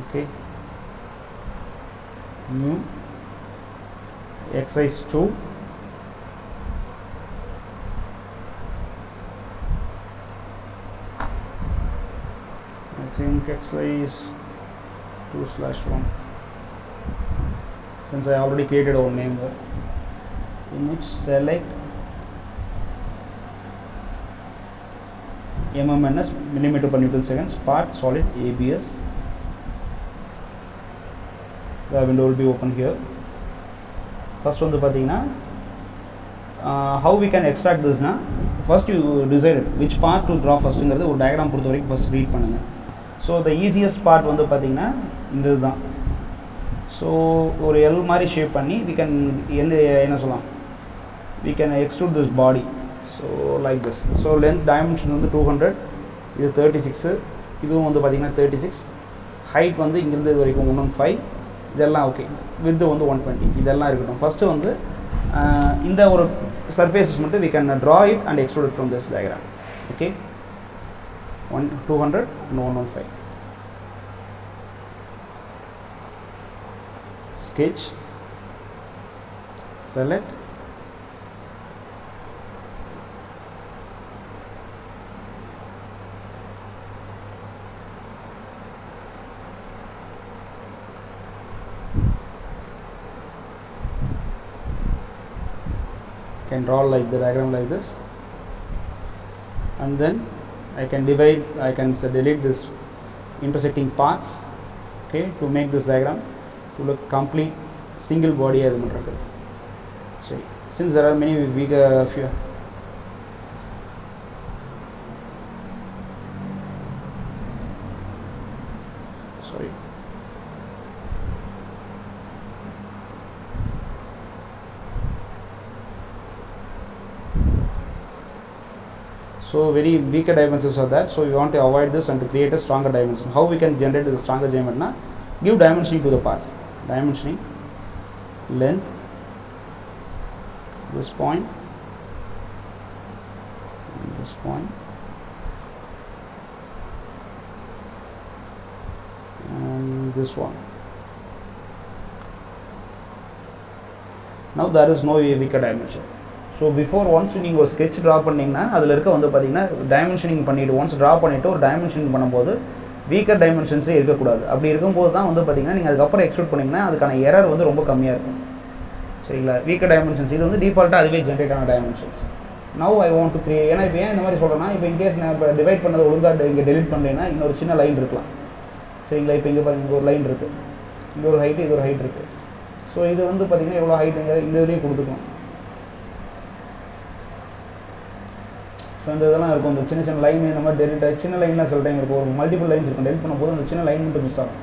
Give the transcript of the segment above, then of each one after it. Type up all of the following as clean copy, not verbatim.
Okay, new exercise 2. I think exercise 2/1. Since I already created our name there. Image, select mmns, millimeter per Newton seconds, part solid ABS. The window will be open here. First one how we can extract this na, first you decide which part to draw first ங்கிறது ஒரு diagram பொறுத்த வரைக்கும் first read பண்ணுங்க. So the easiest part வந்து பாத்தீங்கன்னா இந்த இதுதான். So ஒரு L மாதிரி ஷேப் பண்ணி we can என்ன சொல்லலாம், we can extrude this body. So like this. So length dimension வந்து 200, இது 36, இதுவும் வந்து பாத்தீங்கன்னா 36, height வந்து இங்கிருந்து இது வரைக்கும் 115, இதெல்லாம் ஓகே, width வந்து 120, இதெல்லாம் இருக்கட்டும். ஃபர்ஸ்ட் வந்து இந்த ஒரு surfaces மட்டும் we can draw it and extrude it from this diagram. Okay, 200 and 115. Sketch, select, can draw like the diagram like this, and then I can divide, I can delete this intersecting parts, okay, to make this diagram to look complete single body as a. Since there are many few sorry so very weaker dimensions are there, so we want to avoid this and to create a stronger dimension. How we can generate the stronger dimension na, give dimensioning to the parts. Dimensioning, length, this point, and this point, and this one. Now there is no weaker dimension. So before once நீங்கள் ஒரு sketch draw பண்ணிங்கன்னா அதில் இருக்க வந்து பார்த்தீங்கன்னா dimensioning பண்ணிவிட்டு once draw பண்ணிவிட்டு ஒரு dimensioning பண்ணும்போது weaker dimensionsே இருக்கக்கூடாது. அப்படி இருக்கும்போது தான் வந்து பார்த்தீங்கன்னா நீங்கள் அதுக்கப்புறம் எக்ஸ்ட்ரூட் பண்ணிங்கன்னா அதுக்கான எரர் வந்து ரொம்ப கம்மியாக இருக்கும். சரிங்களா, weaker dimensions இது வந்து டிஃபால்ட்டாக அதுவே ஜென்ரேட் ஆன dimensions. Now I want to create, ஏன்னா இப்போ ஏன் இந்த மாதிரி சொல்கிறேன்னா, இப்போ இன்கேஸ் நான் இப்போ டிவைட் பண்ணது ஒழுங்காக இங்கே டெலிட் பண்ணுறேன்னா இன்னொரு சின்ன லைன் இருக்கலாம். சரிங்களா, இப்போ இங்கே பாருங்கள், இங்கே ஒரு லைன் இருக்குது, இங்கே ஒரு ஹைட்டு, இது ஒரு ஹைட் இருக்குது. ஸோ இது வந்து பார்த்தீங்கன்னா எவ்வளோ ஹைட்டுங்க இந்த இதுலேயும் கொடுத்துக்கணும். ஸோ இந்த இதெல்லாம் இருக்கும், இந்த சின்ன சின்ன லைன் இந்த மாதிரி டெலிட் ஆகி சின்ன லைன்லாம் சில டைம் இருக்கும், ஒரு மல்டிபிள் லைன்ஸ் இருக்கும், டெலிட் பண்ணும்போது அந்த சின்ன லைன் மட்டும் மிஸ் ஆகும்.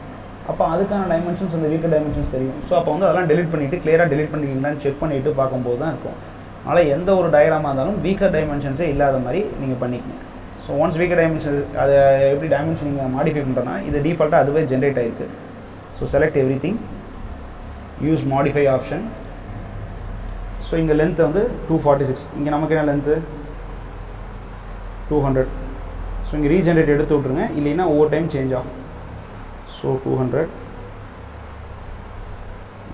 அப்போ அதுக்கான டைமென்ஷன்ஸ் அந்த வீக்கர் டைமென்ஷன்ஸ் தெரியும். ஸோ அப்போ வந்து அதெல்லாம் டெலிட் பண்ணிவிட்டு கிளியராக டெலிட் பண்ணிக்கிங்களான்னு செக் பண்ணிவிட்டு பார்க்கும்போது தான் இருக்கும். அதனால் எந்த ஒரு டயக்ராமாக இருந்தாலும் வீக்கர் டைமென்ஷன்ஸே இல்லாத மாதிரி நீங்கள் பண்ணிக்கங்க. ஸோ ஒன்ஸ் வீக்கர் டைமென்ஷன்ஸ் அதை எப்படி டைமென்ஷன் நீங்கள் மாடிஃபை பண்ணுறோன்னா இது டிஃபால்ட்டாக அதுவே ஜென்ரேட் ஆகிருக்கு. So select every thing, use modify option. So இங்கே லென்த்து வந்து 246, இங்கே நமக்கு என்ன லென்த்து 200. ஸோ இங்கே ரீஜென்ரேட் எடுத்து விட்ருங்க, இல்லைன்னா ஒவ்வொரு டைம் சேஞ்ச் ஆகும். ஸோ 200,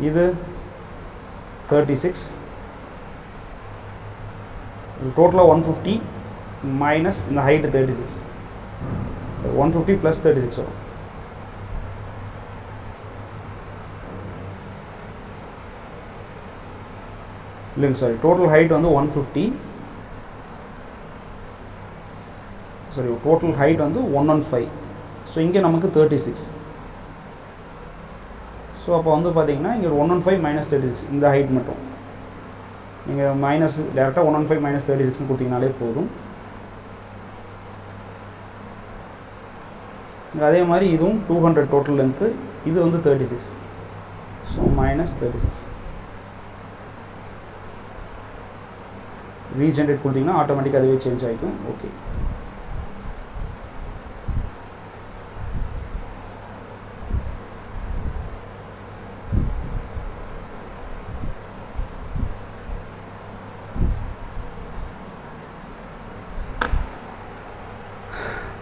இது 36, டோட்டலாக 150 மைனஸ் இந்த ஹைட்டு 36. ஸோ 150 ப்ளஸ் 36 வரும். இல்லைங்க சாரி, டோட்டல் ஹைட் வந்து 150, சாரி டோட்டல் ஹைட் வந்து 115. ஸோ இங்கே நமக்கு 36. ஸோ அப்போ வந்து பார்த்தீங்கன்னா இங்கே 115 மைனஸ் 36 இந்த ஹைட் மட்டும் நீங்கள் மைனஸ் டேரெக்டாக 115 மைனஸ் 36 கொடுத்தீங்கனாலே போதும். அதே மாதிரி இதுவும் 200 டோட்டல் லென்த்து, இது வந்து 36. ஸோ மைனஸ் 36 ரீஜென்ரேட் கொடுத்தீங்கன்னா ஆட்டோமேட்டிக்காக அதுவே சேஞ்ச் ஆகிக்கும். ஓகே,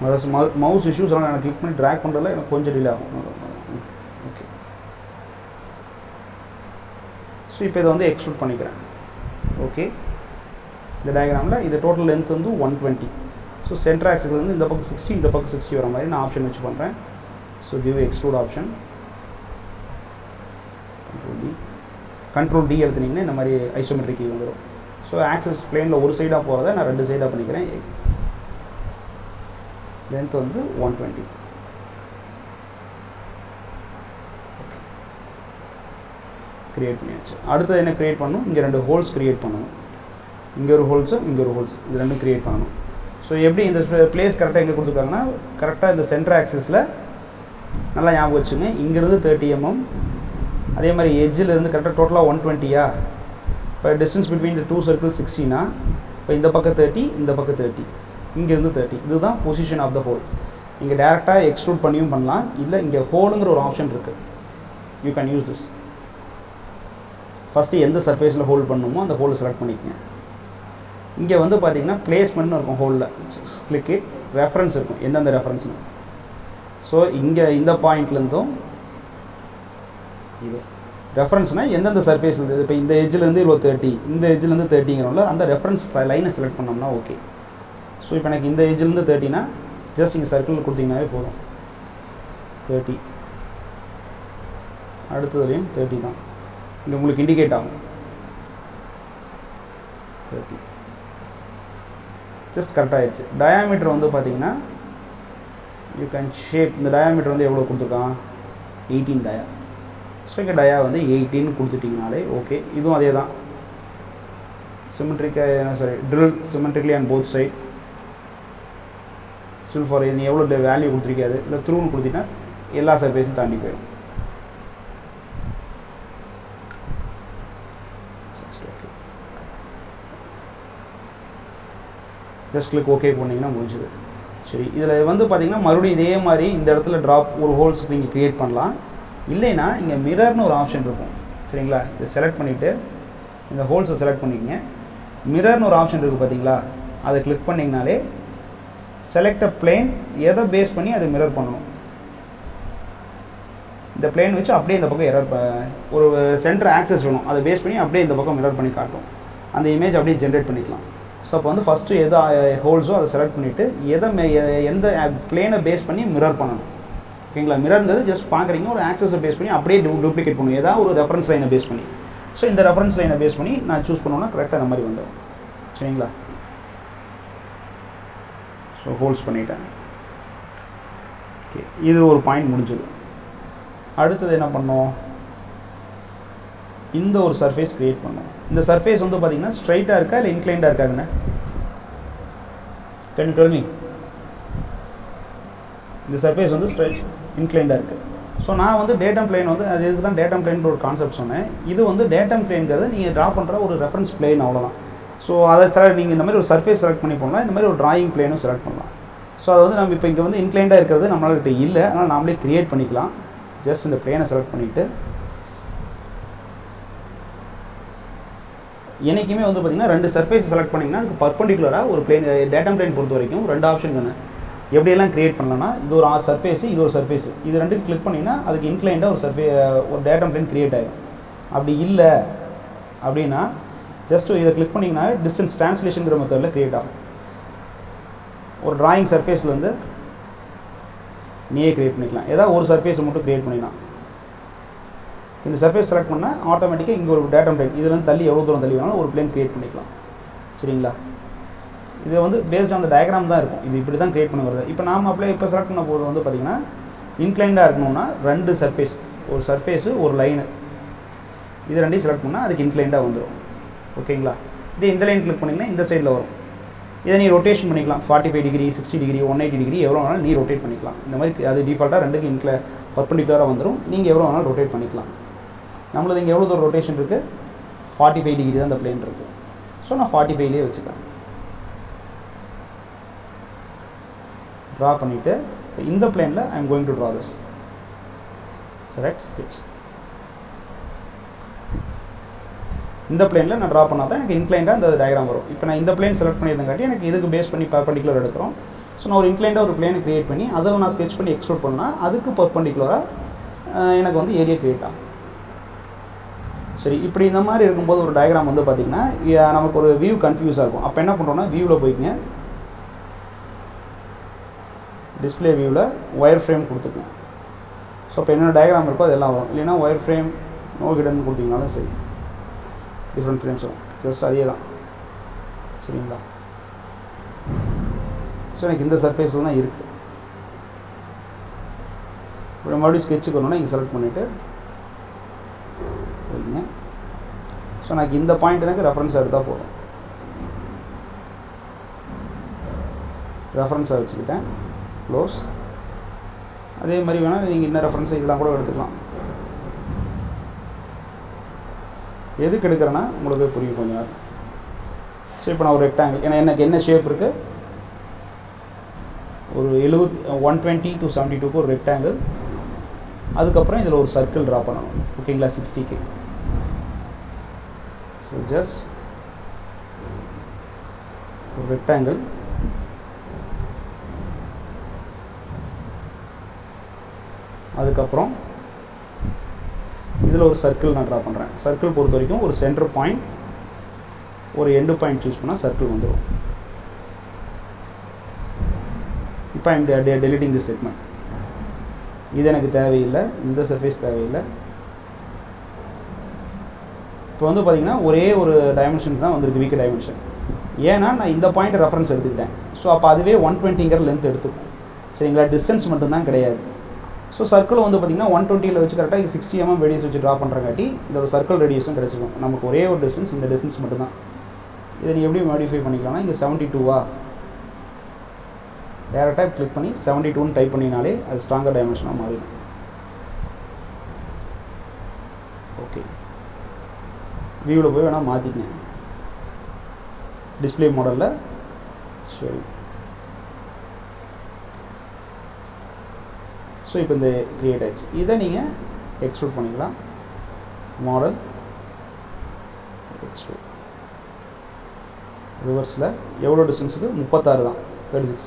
அதாவது மவுஸ் இஷ்யூஸ் எல்லாம் நான் கிளிக் பண்ணி ட்ராக் பண்ணுறதுல எனக்கு கொஞ்சம் டிலே ஆகும். ஸோ இப்போ இதை வந்து எக்ஸ்ட்ரூட் பண்ணிக்கிறேன். ஓகே, இந்த டயக்ராமில் இது டோட்டல் லென்த் வந்து 120. ஸோ சென்டர் ஆக்சிஸ் வந்து இந்த பக்கம் 60, இந்த பக்கம் 60 வர மாதிரி நான் ஆப்ஷன் வச்சு பண்ணுறேன். So give extrude option, control D எடுத்துனீங்கன்னா இந்த மாதிரி ஐசோமெட்ரிக் வந்துடும். ஸோ ஆக்சிஸ் பிளேனில் ஒரு சைடாக போகிறத நான் 2 சைடாக பண்ணிக்கிறேன். லென்த் வந்து 120. க்ரியேட் பண்ணியாச்சு. அடுத்தது என்ன க்ரியேட் பண்ணணும், இங்கே 2 ஹோல்ஸ் க்ரியேட் பண்ணணும். இங்கே ஒரு ஹோல்ஸு, இங்கே ஒரு ஹோல்ஸ், இது 2 க்ரியேட் பண்ணணும். ஸோ எப்படி இந்த பிளேஸ் கரெக்டாக எங்கே கொடுத்துருக்காங்கன்னா, கரெக்டாக இந்த சென்டர் ஆக்சிஸில் நல்லா ஞாபகம் வச்சுங்க. இங்கேருந்து 30 mm, அதே மாதிரி எட்ஜிலேருந்து கரெக்டாக டோட்டலாக 120. இப்போ டிஸ்டன்ஸ் பிட்வீன் த 2 சர்க்கிள் 60னா, இப்போ இந்த பக்கம் 30, இந்த பக்கம் 30, இங்கேருந்து 30. இதுதான் பொசிஷன் ஆஃப் த ஹோல். நீங்கள் டேரெக்டாக எக்ஸ்ட்ரூட் பண்ணியும் பண்ணலாம், இல்லை இங்கே ஹோலுங்கிற ஒரு ஆப்ஷன் இருக்குது. You can use this. First எந்த சர்ஃபேஸில் ஹோல்ட் பண்ணணுமோ அந்த ஹோலை செலக்ட் பண்ணிக்கங்க. இங்கே வந்து பார்த்தீங்கன்னா பிளேஸ்மெண்ட்னு இருக்கும். ஹோலில் கிளிக் இட், ரெஃபரன்ஸ் இருக்கும், எந்தெந்த ரெஃபரன்ஸ்னு. ஸோ இங்கே இந்த பாயிண்ட்லேருந்தும் இது ரெஃபரன்ஸ்னால் எந்தெந்த சர்ஃபேஸ் இருக்குது. இப்போ இந்த எஜ்ஜிலேருந்து இவ்வளோ 30, இந்த எஜ்ஜிலேருந்து 30ங்கிறவங்கள அந்த ரெஃபரன்ஸ் லைனை செலக்ட் பண்ணோம்னா ஓகே. ஸோ இப்போ எனக்கு இந்த எஜ்ஜிலேருந்து 30னா ஜஸ்ட் இங்கே சர்க்கிள் கொடுத்தீங்கன்னாவே போதும். 30, அடுத்ததுலேயும் 30 தான் இங்கே உங்களுக்கு இண்டிகேட் ஆகும். 30 ஜஸ்ட் கரெக்டாக ஆயிடுச்சு. டயாமீட்டர் வந்து பார்த்தீங்கன்னா யூ கேன் ஷேப். இந்த டயாமீட்டர் வந்து எவ்வளோ கொடுத்துருக்கான், 18 டயா. ஸோ இங்கே டயா வந்து 18 கொடுத்துட்டிங்கனாலே ஓகே. இதுவும் அதே தான், சிமெட்ரிக்காக drill symmetrically on both side. Still for நீ எவ்வளோ வேல்யூ கொடுத்துருக்காது, இல்லை த்ரூன்னு கொடுத்தீங்கன்னா எல்லா சர்ஃபேஸும் தாண்டி போயிடும். ஜஸ்ட் கிளிக் ஓகே பண்ணிங்கன்னா முடிஞ்சுது. சரி, இதில் வந்து பார்த்திங்கன்னா மறுபடியும் இதே மாதிரி இந்த இடத்துல ட்ராப் ஒரு ஹோல்ஸ் நீங்கள் க்ரியேட் பண்ணலாம். இல்லைன்னா இங்கே மிரர்னு ஒரு ஆப்ஷன் இருக்கும். சரிங்களா, இதை செலக்ட் பண்ணிவிட்டு இந்த ஹோல்ஸை செலக்ட் பண்ணிக்கங்க. மிரர்னு ஒரு ஆப்ஷன் இருக்குது பார்த்தீங்களா, அதை கிளிக் பண்ணிங்கனாலே செலக்ட் அ பிளேன், எதை பேஸ் பண்ணி அதை மிரர் பண்ணணும். இந்த பிளேன் வச்சு அப்படியே இந்த பக்கம் எரர் ஒரு சென்டர் ஆக்சஸ் வேணும், அதை பேஸ் பண்ணி அப்படியே இந்த பக்கம் மிரர் பண்ணி காட்டும். அந்த இமேஜ் அப்படியே ஜென்ரேட் பண்ணிக்கலாம். ஸோ அப்போ வந்து ஃபஸ்ட்டு எது ஹோல்ஸோ அதை செலக்ட் பண்ணிவிட்டு எந்த பிளேனை பேஸ் பண்ணி மிரர் பண்ணணும். ஓகேங்களா, மிரர்ங்கிறது ஜஸ்ட் பார்க்குறீங்க, ஒரு ஆக்சஸை பேஸ் பண்ணி அப்படியே டூப்ளிகேட் பண்ணணும், ஏதாவது ஒரு ரெஃபரன்ஸ் லைனை பேஸ் பண்ணி. ஸோ இந்த ரெஃபரன்ஸ் லைனை பேஸ் பண்ணி நான் சூஸ் பண்ணோன்னா கரெக்டாக அந்த மாதிரி வந்துடும். சரிங்களா, ஸோ ஹோல்ஸ் பண்ணிட்டேன். ஓகே, இது ஒரு பாயிண்ட் முடிஞ்சது. அடுத்தது என்ன பண்ணோம், இந்த ஒரு சர்ஃபேஸ் க்ரியேட் பண்ணோம். இந்த சர்ஃபேஸ் வந்து பார்த்தீங்கன்னா ஸ்ட்ரைட்டாக இருக்கா இல்லை இன்க்ளைண்டாக இருக்காங்கண்ணே? Can you tell me? இந்த சர்ஃபேஸ் வந்து ஸ்ட்ரைட் இன்க்ளைண்டாக இருக்குது. ஸோ நான் வந்து டேட்டம் பிளேன் வந்து அது இதுக்கு தான் டேட்டம் பிளேன்ற ஒரு கான்செப்ட் சொன்னேன். இது வந்து டேட்டம் பிளேன்கிறது நீங்கள் ட்ரா பண்ணுற ஒரு ரெஃபரன்ஸ் பிளேன், அவ்வளோதான். ஸோ அதை நீங்கள் இந்த மாதிரி ஒரு சர்ஃபேஸ் செலக்ட் பண்ணி போடலாம், இந்த மாதிரி ஒரு டிராயிங் பிளேனும் செலக்ட் பண்ணலாம். ஸோ அது வந்து நம்ம இப்போ இங்கே வந்து இன்க்ளைண்டாக இருக்கிறது நம்மளால் இல்லை, அதனால் நாமளே க்ரியேட் பண்ணிக்கலாம். ஜஸ்ட் இந்த பிளேனை செலக்ட் பண்ணிவிட்டு என்றைக்குமே வந்து பார்த்திங்கன்னா 2 சர்ஃபேஸ் செலக்ட் பண்ணிங்கன்னா அதுக்கு பர்பண்டிகுலராக ஒரு பிளேன் டேட்டம் பிளேன் பொறுத்த வரைக்கும் 2 ஆப்ஷன் தானே. எப்படியெல்லாம் க்ரியேட் பண்ணலாம்னா, இது ஒரு சர்ஃபேஸு, இது ஒரு சர்ஃபேஸு, இது 2 கிளிக் பண்ணிங்கன்னா அதுக்கு இன்க்ளைண்டாக ஒரு டேட்டம் பிளேன் க்ரியேட் ஆகிடும். அப்படி இல்லை அப்படின்னா ஜஸ்ட்டு இதை கிளிக் பண்ணிங்கன்னா டிஸ்டன்ஸ் ட்ரான்ஸ்லேஷனுங்கிற மெத்தடில் க்ரியேட் ஆகும். ஒரு டிராயிங் சர்ஃபேஸ்லேருந்து நீயே க்ரியேட் பண்ணிக்கலாம். ஏதாவது ஒரு சர்ஃபேஸை மட்டும் க்ரியேட் பண்ணிடலாம். இந்த சர்ஃபேஸ் செலக்ட் பண்ணால் ஆட்டோமேட்டிக்காக இங்கே ஒரு டேட்டம் பிளேன், இதுலேருந்து தள்ளி எவ்வளோ தூரம் தள்ளி வேணாலும் ஒரு பிளேன் க்ரியேட் பண்ணிக்கலாம். சரிங்களா, இது வந்து பேஸ்ட் ஆன் டயக்ராம் தான் இருக்கும். இது இப்படி தான் க்ரியேட் பண்ண வருது. இப்போ நாம் இப்போ செலக்ட் பண்ண போது வந்து பார்த்திங்கன்னா இன்க்ளைண்டாக இருக்கணும்னா 2 சர்ஃபேஸ், ஒரு சர்ஃபேஸு ஒரு லைனு, இது 2 செலக்ட் பண்ணால் அதுக்கு இன்க்ளைண்டாக வந்துடும். ஓகேங்களா, இதே இந்த லைன் கிளிக் பண்ணிங்கன்னா இந்த சைடில் வரும். இதை நீ ரொட்டேஷன் பண்ணிக்கலாம், 45 டிகிரி, 60 டிகிரி, 180 டிகிரி, எவ்வளோ வேணாலும் நீ ரொட்டேட் பண்ணிக்கலாம். இந்த மாதிரி அது டிஃபால்ட்டாக 2க்கு பர்பண்டிகுலராக வந்துடும். நீங்கள் எவ்வளோ வேணாலும் ரொட்டேட் பண்ணிக்கலாம். நம்மளது இங்கே எவ்வளோ தூரம் ரொட்டேஷன் இருக்குது, 45 டிகிரி தான் அந்த பிளேன் இருக்குது. ஸோ நான் 45லேயே வச்சுக்கிறேன். ட்ரா பண்ணிவிட்டு இந்த பிளேனில் I am going to draw this. Select sketch. இந்த பிளேனில் நான் ட்ரா பண்ணால் தான் எனக்கு இன்க்ளைண்டாக அந்த டயக்ராம் வரும். இப்போ நான் இந்த பிளேன் செலக்ட் பண்ணியிருந்தங்காட்டி எனக்கு இதுக்கு பேஸ் பண்ணி பர்பண்டிகுலர் எடுக்கிறோம். ஸோ நான் ஒரு இன்க்ளைண்டாக ஒரு பிளேனை க்ரியேட் பண்ணி அதில் நான் ஸ்கெட்ச் பண்ணி எக்ஸ்ட்ரூட் பண்ணால் அதுக்கு பர்பண்டிகுலராக எனக்கு வந்து ஏரியா க்ரியேட் ஆகும். சரி, இப்படி இந்த மாதிரி இருக்கும்போது ஒரு டயக்ராம் வந்து பார்த்திங்கன்னா நமக்கு ஒரு வியூ கன்ஃபியூஸாக இருக்கும். அப்போ என்ன பண்ணுறோன்னா வியூவில் போய்க்குங்க, டிஸ்பிளே வியூவில் ஒயர் ஃப்ரேம் கொடுத்துக்கணும். ஸோ இப்போ என்னென்ன டயக்ராம் இருக்கோ அதெல்லாம் வரும். இல்லைன்னா ஒயர் ஃப்ரேம் நோ ஹிடன் கொடுத்தீங்கனாலும் சரி, டிஃப்ரெண்ட் ஃப்ரேம்ஸ் வரும். ஜஸ்ட் அதே தான். சரிங்களா? ஸோ எனக்கு இந்த சர்ஃபேஸில் தான் இருக்குது. இப்போ மறுபடியும் ஸ்கெட்சுக்கு வரணும்னா இங்கே செலக்ட் பண்ணிவிட்டு வைங்க. ஸோ எனக்கு இந்த பாயிண்ட் எனக்கு ரெஃபரன்ஸாக எடுத்தால் போதும். ரெஃபரன்ஸாக வச்சுக்கிட்டேன், க்ளோஸ். அதே மாதிரி வேணால் நீங்கள் இன்னும் ரெஃபரன்ஸ் இதெல்லாம் கூட எடுத்துக்கலாம். எதுக்கு எடுக்கிறேன்னா உங்களுக்கு புரியும் கொஞ்சம் நேரம். ஸோ இப்போ நான் ஒரு ரெக்டாங்கிள், ஏன்னா எனக்கு என்ன ஷேப் இருக்குது, ஒரு 120 to 72க்கு ஒரு ரெக்டாங்கிள். அதுக்கப்புறம் இதில் ஒரு சர்க்கிள் ட்ரா பண்ணணும். ஓகேங்களா? 60க்கு. ஸோ ஜஸ்ட் ஒரு ரெக்டாங்கிள், அதுக்கப்புறம் இதில் ஒரு சர்க்கிள் நான் ட்ரா பண்ணுறேன். சர்க்கிள் பொறுத்த வரைக்கும் ஒரு சென்டர் பாயிண்ட், ஒரு எண்டு பாயிண்ட் சூஸ் பண்ணால் சர்க்கிள் வந்துடும். இப்போ ஐம் டெலிட்டிங் திஸ் செக்மெண்ட். இது எனக்கு தேவையில்லை, இந்த சர்ஃபேஸ் தேவையில்லை. இப்போ வந்து பார்த்திங்கன்னா ஒரே ஒரு டைமென்ஷன்ஸ் தான் வந்திருக்கு, வீக் டைமென்ஷன். ஏன்னா நான் இந்த பாயிண்ட் ரெஃபரன்ஸ் எடுத்துக்கிட்டேன். ஸோ அப்போ அதுவே 120ங்கிற லென்த் எடுத்துக்கும். சரிங்களா? டிஸ்டன்ஸ் மட்டும்தான் கிடையாது. ஸோ சர்க்கிள் வந்து பார்த்திங்கன்னா 120ல் வச்சு கரெக்டாக 60 mm ரேடியஸ் வச்சு ட்ரா பண்ணுறங்காட்டி இந்த ஒரு சர்க்கிள் ரேடியஸும் கிடச்சிக்கும். நமக்கு ஒரே ஒரு டிஸ்டன்ஸ், இந்த டிஸ்டன்ஸ் மட்டும்தான். இதை நீ எப்படி மாடிஃபை பண்ணிக்கலாம்னா, இங்கே 72வா டேரெக்டாக கிளிக் பண்ணி 72ன்னு டைப் பண்ணினாலே அது ஸ்ட்ராங்கர் டைமென்ஷனாக மாறிடும். ஓகே, வியூவில் போய் வேணால் மாற்றிக்கங்க. டிஸ்பிளே மாடலில் சரி. ஸோ இப்போ இந்த க்ரியேட் ஆகிடுச்சு. இதை நீங்கள் எக்ஸ்ட்ரூட் பண்ணிக்கலாம். மாடல் எக்ஸ்ட்ரூட், ரிவர்ஸில் எவ்வளோ டிஸ்டன்ஸுக்கு? 36 தான், 36.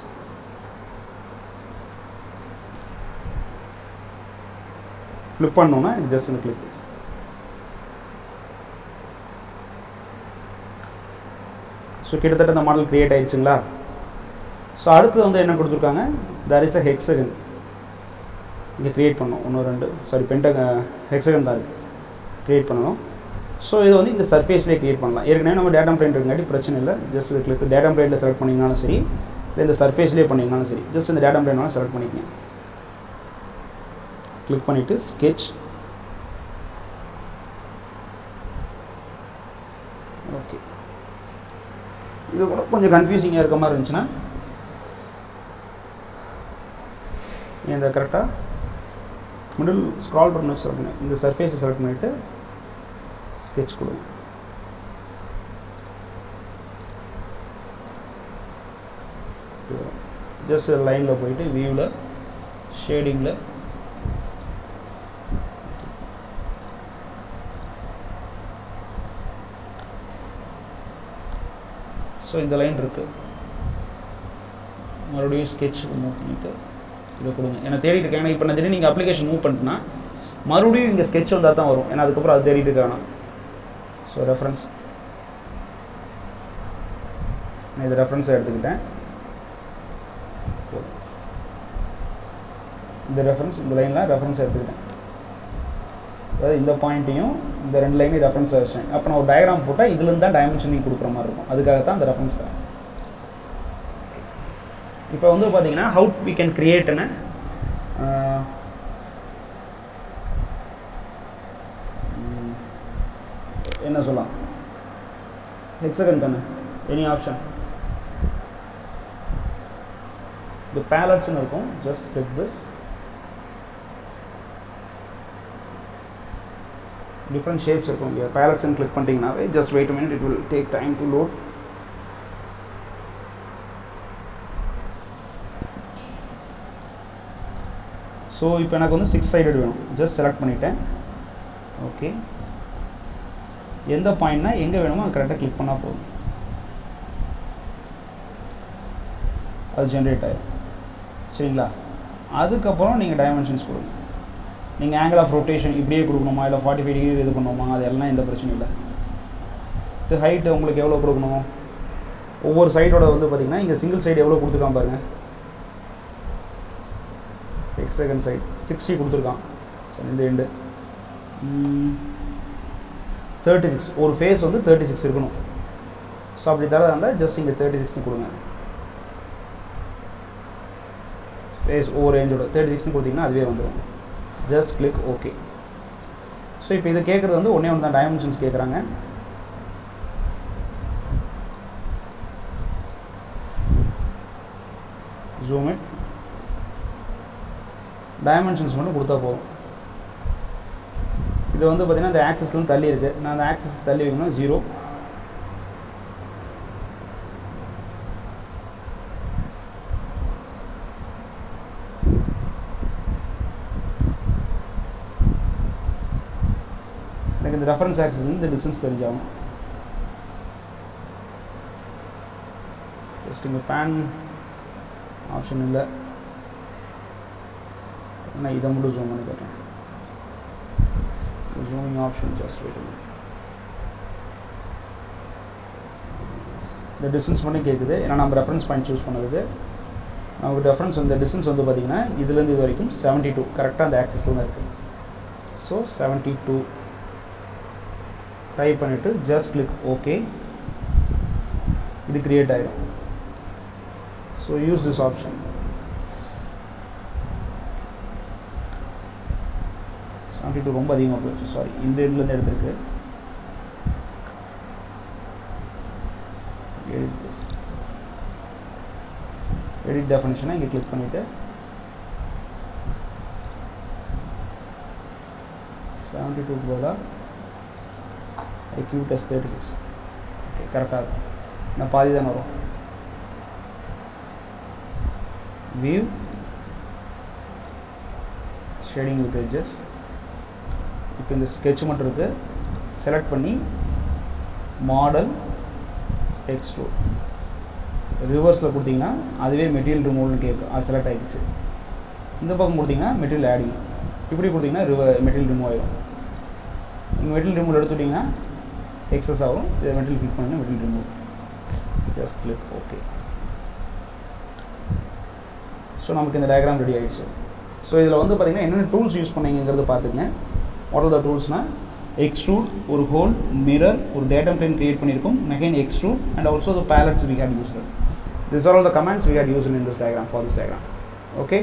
ஃப்ளிப் பண்ணோன்னா ஜஸ்ட் இந்த கிளிக். ஸோ கிட்டத்தட்ட இந்த மாடல் க்ரியேட் ஆகிடுச்சுங்களா? ஸோ அடுத்தது வந்து என்ன கொடுத்துருக்காங்க, தேர் இஸ் அ ஹெக்ஸகன் இங்கே க்ரியேட் பண்ணணும். 1 2 ஹெக்ஸகன் தான் இருக்குது, க்ரியேட் பண்ணணும். ஸோ இது வந்து இந்த சர்ஃபேஸ்லேயே க்ரியேட் பண்ணலாம். ஏற்கனவே நம்ம டேட்டா பிளேன் இருக்குங்காட்டி பிரச்சனை இல்லை. ஜஸ்ட் இது கிளிக், டேட்டா பிளேனில் செலக்ட் பண்ணிங்கனாலும் சரி, இல்லை இந்த சர்ஃபேஸ்லேயே பண்ணிங்கனாலும் சரி, ஜஸ்ட் இந்த டேட்டா பிளேன் செலக்ட் பண்ணிக்கங்க. கிளிக் பண்ணிவிட்டு ஸ்கெட்ச். ஓகே, இது கூட கொஞ்சம் கன்ஃபியூசிங்காக இருக்க மாதிரி இருந்துச்சுன்னா இந்த கரெக்டாக மிடில் ஸ்க்ரால் பட்டன் வச்சு செலக்ட் பண்ணி இந்த சர்ஃபேஸை செலக்ட் பண்ணிவிட்டு ஸ்கெட்ச் கொடுங்க. ஜஸ்ட் லைனில் போயிட்டு வியூவில் ஷேடிங்கில் ஸோ இந்த லைன் இருக்குது. மறுபடியும் ஸ்கெட்ச் மூவ் பண்ணிவிட்டு இதை கொடுங்க. ஏன்னா தேடிட்டு இருக்கேன். ஏன்னா இப்போ நான் திடீர்னு நீங்கள் அப்ளிகேஷன் மூவ் பண்ணிட்டுனா மறுபடியும் இங்கே ஸ்கெட்ச் வந்தால் தான் வரும். ஏன்னா அதுக்கப்புறம் அது தேடிட்டு இருக்கானா. ஸோ ரெஃபரன்ஸ், நான் இதை ரெஃபரன்ஸை எடுத்துக்கிட்டேன். இந்த ரெஃபரன்ஸ், இந்த லைனில் ரெஃபரன்ஸை எடுத்துக்கிட்டேன். அதாவது இந்த பாயிண்ட்டையும் இந்த 2 லைனையும் ரெஃபரன்ஸ் வச்சேன். அப்போ நான் ஒரு டயக்ராம் போட்டால் இதுலேருந்து தான் டைமென்ஷனிங் கொடுக்குற மாதிரி இருக்கும். அதுக்காகத்தான் அந்த ரெஃபரன்ஸ் தான். இப்போ வந்து பார்த்தீங்கன்னா ஹவு வி கேன் கிரியேட்னு என்ன சொல்லலாம், ஹெக்ஸகன் தானே, எனி ஆப்ஷன். இது பேலட்ஸ்ன்னு இருக்கும். Just click this. Different shapes இருக்கும். இங்கே பேலட்ஸ்ன்னு கிளிக் பண்ணிட்டீங்கன்னாவே just wait a minute, it will take time to load. So இப்போ எனக்கு வந்து 6 sided வேணும். ஜஸ்ட் செலக்ட் பண்ணிவிட்டேன். ஓகே, எந்த பாயிண்ட்னா எங்கே வேணுமோ அது கரெக்டாக கிளிக் பண்ணால் போதும், அது ஜென்ரேட் ஆகிடும். சரிங்களா? அதுக்கப்புறம் நீங்கள் டைமென்ஷன்ஸ் கொடுங்க. நீங்கள் ஆங்கிள் ஆஃப் ரொட்டேஷன் இப்படியே கொடுக்கணுமா இல்லை 45 டிகிரி இது பண்ணணுமா, அது எல்லாம் எந்த பிரச்சனையும் இல்லை. இது ஹைட்டு உங்களுக்கு எவ்வளோ கொடுக்கணும், ஒவ்வொரு சைடோட வந்து பார்த்திங்கன்னா இங்கே சிங்கிள் சைடு எவ்வளோ கொடுத்துருக்கான் பாருங்கள். எக்ஸ் செகண்ட் சைடு 60 கொடுத்துருக்கான். ஸோ இந்த எண்டு 36, ஒரு ஃபேஸ் வந்து 36 இருக்கணும். ஸோ அப்படி தரதா இருந்தால் ஜஸ்ட் இங்கே 36 கொடுங்க. ஃபேஸ் ஒவ்வொரு ரேஞ்சோட 36 கொடுத்தீங்கன்னா அதுவே வந்துடும். Just click okay. ஸோ இப்போ இது கேட்குறது வந்து ஒன்றே ஒன்று தான், டைமென்ஷன்ஸ் கேட்குறாங்க. ஜூம் இட், டைமென்ஷன்ஸ் மட்டும் கொடுத்தா போதும். இது வந்து பார்த்திங்கன்னா இந்த ஆக்சஸ்லேருந்து தள்ளி இருக்குது. நான் அந்த ஆக்சஸ் தள்ளி வைக்கணும் 0. எனக்கு இந்த ரெஃபரன்ஸ் ஆக்சஸ்லேருந்து இந்த டிஸ்டன்ஸ் தெரிஞ்சாகும். ஜஸ்ட் இங்கே பேன் ஆப்ஷன் இல்லை, நான் இதை மட்டும் ஜூம் பண்ணி தரேன். Zooming option just wait. இந்த டிஸ்டன்ஸ் மட்டும் கேட்குது, ஏன்னா நம்ம ரெஃபரன்ஸ் பாயிண்ட் சூஸ் பண்ணதுக்கு. நமக்கு ரெஃபரன்ஸ் இந்த டிஸ்டன்ஸ் வந்து பார்த்திங்கன்னா இதுலேருந்து இது வரைக்கும் 72 கரெக்டாக அந்த ஆக்சஸில் தான் இருக்குது. ஸோ 72 டைப் பண்ணிவிட்டு ஜஸ்ட் கிளிக் ஓகே. இது கிரியேட் ஆகிடும். So use this option. ரொம்ப அதிகமாக போயிடுச்சு, சாரி. இந்த எண்ட்லேருந்து எடுத்துருக்கு. எடிட் டெஃபினிஷனை இங்கே கிளிக் பண்ணிவிட்டு 72 பதிலாக IQ test 36. ஓகே, கரெக்டாக இருக்கும். நான் பாதி தான் வரும். View shading with edges. இப்போ இந்த ஸ்கெட்ச் மட்டும் இருக்குது. செலக்ட் பண்ணி மாடல் எக்ஸ்ட்ரூட் ரிவர்ஸில் கொடுத்தீங்கன்னா அதுவே மெட்டீரியல் ரிமூவல்னு கேட்கும். அது செலக்ட் ஆகிடுச்சு. இந்த பக்கம் கொடுத்தீங்கன்னா மெட்டீரியல் ஆடிங். இப்படி கொடுத்தீங்கன்னா மெட்டீரியல் ரிமூவ் ஆகிடும். நீங்கள் மெட்டீரியல் ரிமூவ் எடுத்துட்டிங்கன்னா எக்ஸஸ் ஆகும். இதை மெட்டீரியல் கிளிக் பண்ணி material remove. Just click okay. So நமக்கு இந்த டயக்ராம் ரெடி ஆகிடுச்சு. ஸோ இதில் வந்து பார்த்திங்கன்னா என்னென்ன டூல்ஸ் யூஸ் பண்ணீங்கிறது பார்த்துங்க. வாட் ஆர் த டூல்ஸ்னால் எக்ஸ்ட்ரூட், ஒரு ஹோல், மிரர், ஒரு டேட்டா ஃப்ரேம் கிரியேட் பண்ணியிருக்கோம், again extrude, and also the pallets we had used. These are all the commands we had used in this diagram, for this diagram. Okay.